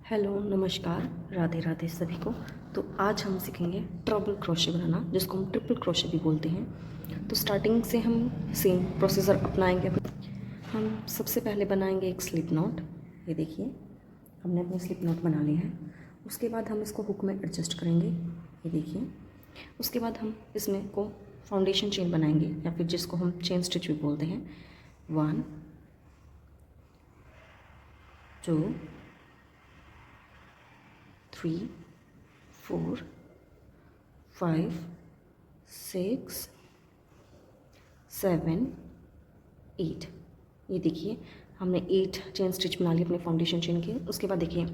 Hello नमस्कार, राधे राधे सभी को। तो आज हम सीखेंगे ट्रबल क्रोशे बनाना, जिसको हम ट्रिपल क्रोशे भी बोलते हैं। तो स्टार्टिंग से हम सेम प्रोसीजर अपनाएंगे। हम सबसे पहले बनाएंगे एक स्लिप नॉट। ये देखिए, हमने अपनी स्लिप नॉट बना ली है। उसके बाद हम इसको हुक में एडजस्ट करेंगे। ये देखिए, उसके बाद हम इसमें को फाउंडेशन चेन बनाएंगे, या फिर जिसको हम चेन स्टिच भी बोलते हैं। 1 2 3 4 5 6 7 8। ये देखिए, हमने 8 चेन स्टिच बना ली अपने फाउंडेशन चेन के। उसके बाद देखिए,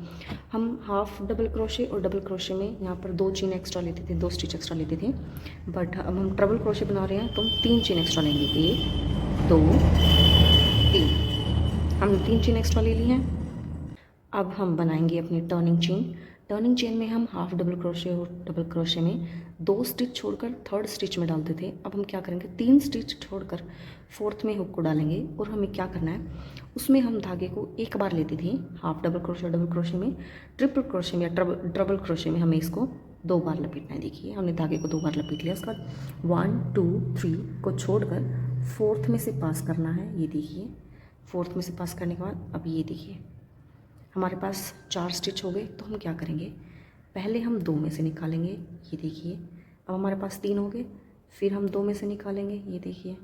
हम हाफ डबल क्रोशे और डबल क्रोशे में यहाँ पर 2 चेन एक्स्ट्रा लेते थे, 2 स्टिच एक्स्ट्रा लेते थे। बट अब हम ट्रबल क्रोशे बना रहे हैं तो हम 3 चेन एक्स्ट्रा लेंगे। 1 2 3, हमने 3 चेन एक्स्ट्रा ले ली हैं। अब हम बनाएंगे अपनी टर्निंग चेन। टर्निंग चेन में हम हाफ डबल क्रोशे और डबल क्रोशे में 2 स्टिच छोड़कर 3rd स्टिच में डालते थे। अब हम क्या करेंगे, 3 स्टिच छोड़कर 4th में हुक को डालेंगे। और हमें क्या करना है, उसमें हम धागे को एक बार लेते थे हाफ डबल क्रोशे में। ट्रिपल क्रोशे में या डबल क्रोशे में हमें इसको 2 बार लपेटना है। देखिए, हमने धागे को 2 बार लपेट लिया। उसके बाद 1 2 3 को छोड़कर 4th में से पास करना है। ये देखिए, 4th में से पास करने के बाद अब ये देखिए, हमारे पास 4 स्टिच हो गए। तो हम क्या करेंगे, पहले हम 2 में से निकालेंगे। ये देखिए, अब हमारे पास 3 हो गए। फिर हम 2 में से निकालेंगे। ये देखिए,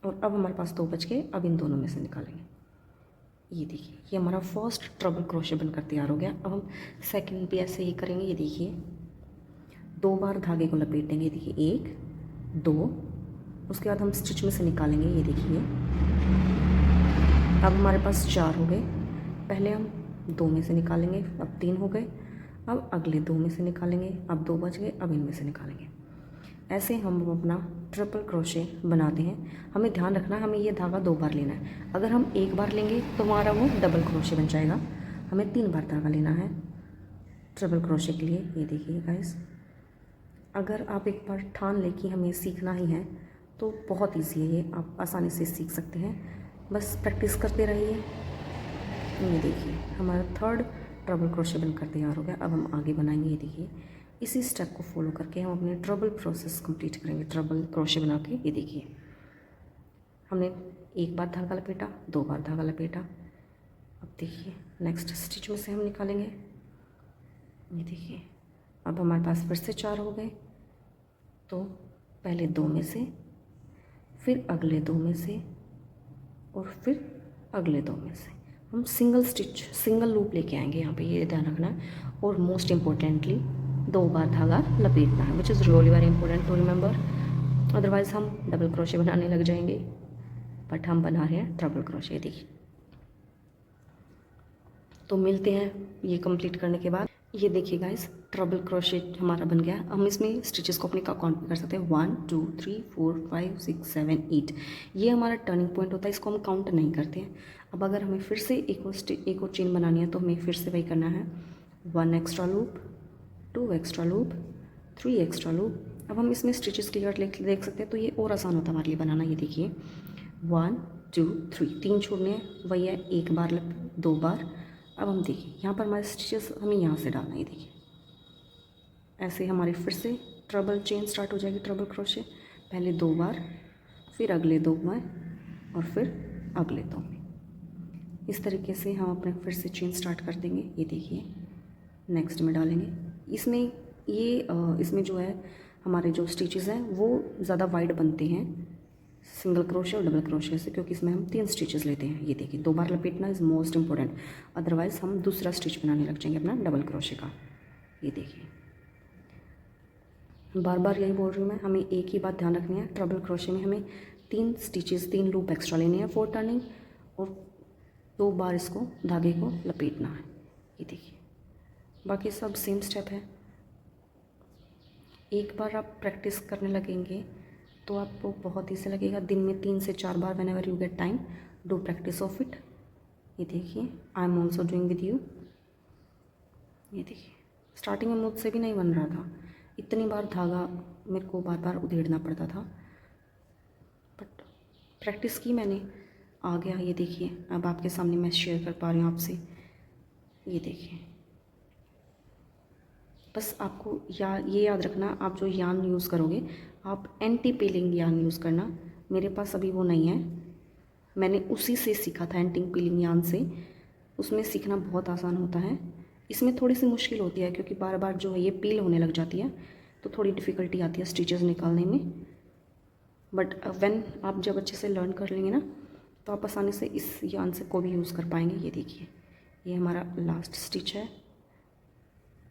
और अब हमारे पास 2 बच गए। अब इन दोनों में से निकालेंगे। ये देखिए, ये हमारा फर्स्ट ट्रबल क्रोशे बनकर तैयार हो गया। अब हम सेकंड भी ऐसे ही करेंगे। ये देखिए, 2 बार धागे को लपेटेंगे। देखिए 1 2, उसके बाद हम स्टिच में से निकालेंगे। ये देखिए, अब हमारे पास 4 हो गए। पहले हम 2 में से निकालेंगे, अब 3 हो गए। अब अगले 2 में से निकालेंगे, अब 2 बच गए। अब इनमें से निकालेंगे। ऐसे हम अपना ट्रिपल क्रोशे बनाते हैं। हमें ध्यान रखना है, हमें ये धागा 2 बार लेना है। अगर हम 1 बार लेंगे तो हमारा वो डबल क्रोशे बन जाएगा। हमें 3 बार धागा लेना है ट्रिपल क्रोशे के लिए। ये देखिए गाइस, अगर आप एक बार ठान लें कि हमें सीखना ही है तो बहुत ईजी है, ये आप आसानी से सीख सकते हैं। बस प्रैक्टिस करते रहिए। ये देखिए, हमारा 3rd ट्रबल क्रोशे बनकर तैयार हो गया। अब हम आगे बनाएंगे। ये देखिए, इसी स्टेप को फॉलो करके हम अपने ट्रबल प्रोसेस कंप्लीट करेंगे, ट्रबल क्रोशे बना के। ये देखिए, हमने 1 बार धागा लपेटा, 2 बार धागा लपेटा। अब देखिए, नेक्स्ट स्टिच में से हम निकालेंगे। ये देखिए, अब हमारे पास फिर से 4 हो गए। तो पहले 2 में से, फिर अगले 2 में से, और फिर अगले 2 में से हम सिंगल लूप लेके आएंगे। यहाँ पे ये ध्यान रखना है। और मोस्ट इम्पोर्टेंटली 2 बार धागा लपेटना है, which is really very important to remember. Otherwise हम डबल क्रोशे बनाने लग जाएंगे, बट हम बना रहे हैं ट्रबल क्रोशे। देखिए, तो मिलते हैं ये कंप्लीट करने के बाद। ये देखिए गाइस, ट्रबल क्रोशे हमारा बन गया। हम इसमें स्टिचेस को अपने काउंट भी कर सकते हैं। 1 2 3 4 5 6 7 8। ये हमारा टर्निंग पॉइंट होता है, इसको हम काउंट नहीं करते हैं। अब अगर हमें फिर से एक और चेन बनानी है तो हमें फिर से वही करना है। 1 extra loop, 2 extra loop, 3 extra loop. अब हम इसमें स्टिचेस क्लियर देख सकते हैं, तो ये और आसान होता है हमारे लिए बनाना। ये देखिए, 1 2 3, 3 छोड़ने हैं, वही है 1 बार 2 बार। अब हम देखिए, यहाँ पर हमारे स्टिचेस हमें यहाँ से डालना है। ये देखिए, ऐसे हमारी फिर से ट्रबल चेन स्टार्ट हो जाएगी, ट्रबल क्रोशे। पहले 2 बार, फिर अगले 2 बार, और फिर अगले 2 में। इस तरीके से हम अपने फिर से चेन स्टार्ट कर देंगे। ये देखिए, नेक्स्ट में डालेंगे। इसमें जो है हमारे जो स्टिचेस हैं वो ज़्यादा वाइड बनते हैं सिंगल क्रोशे और डबल क्रोशे से, क्योंकि इसमें हम 3 स्टिचेस लेते हैं। ये देखिए, 2 बार लपेटना इज़ मोस्ट इंपॉर्टेंट, अदरवाइज़ हम दूसरा स्टिच बनाने लग जाएंगे अपना डबल क्रोशे का। ये देखिए, बार बार यही बोल रही हूँ मैं, हमें एक ही बात ध्यान रखनी है। ट्रबल क्रोशे में हमें 3 स्टिचेस, 3 लूप एक्स्ट्रा लेने हैं फॉर टर्निंग, और 2 बार इसको धागे को लपेटना है। ये देखिए, बाकी सब सेम स्टेप है। एक बार आप प्रैक्टिस करने लगेंगे तो आपको बहुत ईजी लगेगा। दिन में 3 से 4 बार, whenever you get time, do practice of it. ये देखिए, I am also doing with you. ये देखिए, स्टार्टिंग में मुझसे भी नहीं बन रहा था, इतनी बार धागा मेरे को बार बार उधेड़ना पड़ता था, बट प्रैक्टिस की मैंने, आ गया। ये देखिए, अब आपके सामने मैं शेयर कर पा रही हूँ आपसे। ये देखिए, बस आपको ये याद रखना, आप जो यान यूज़ करोगे आप एंटी पीलिंग यान यूज़ करना। मेरे पास अभी वो नहीं है, मैंने उसी से सीखा था, एंटी पीलिंग यान से। उसमें सीखना बहुत आसान होता है, इसमें थोड़ी सी मुश्किल होती है क्योंकि बार बार जो है ये पील होने लग जाती है, तो थोड़ी डिफ़िकल्टी आती है स्टिचेस निकालने में। बट व्हेन आप जब अच्छे से लर्न कर लेंगे ना, तो आप आसानी से इस यान से को भी यूज़ कर पाएंगे। ये देखिए, ये हमारा लास्ट स्टिच है,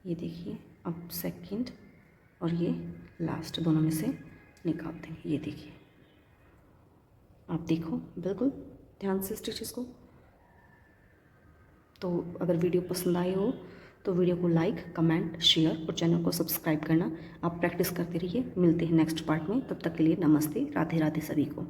ये देखिए। अब सेकंड और ये लास्ट दोनों में से निकाल देंगे। ये देखिए, आप देखो बिल्कुल ध्यान से स्टिचेस को। तो अगर वीडियो पसंद आई हो तो वीडियो को लाइक, कमेंट, शेयर और चैनल को सब्सक्राइब करना। आप प्रैक्टिस करते रहिए। मिलते हैं नेक्स्ट पार्ट में, तब तक के लिए नमस्ते, राधे राधे सभी को।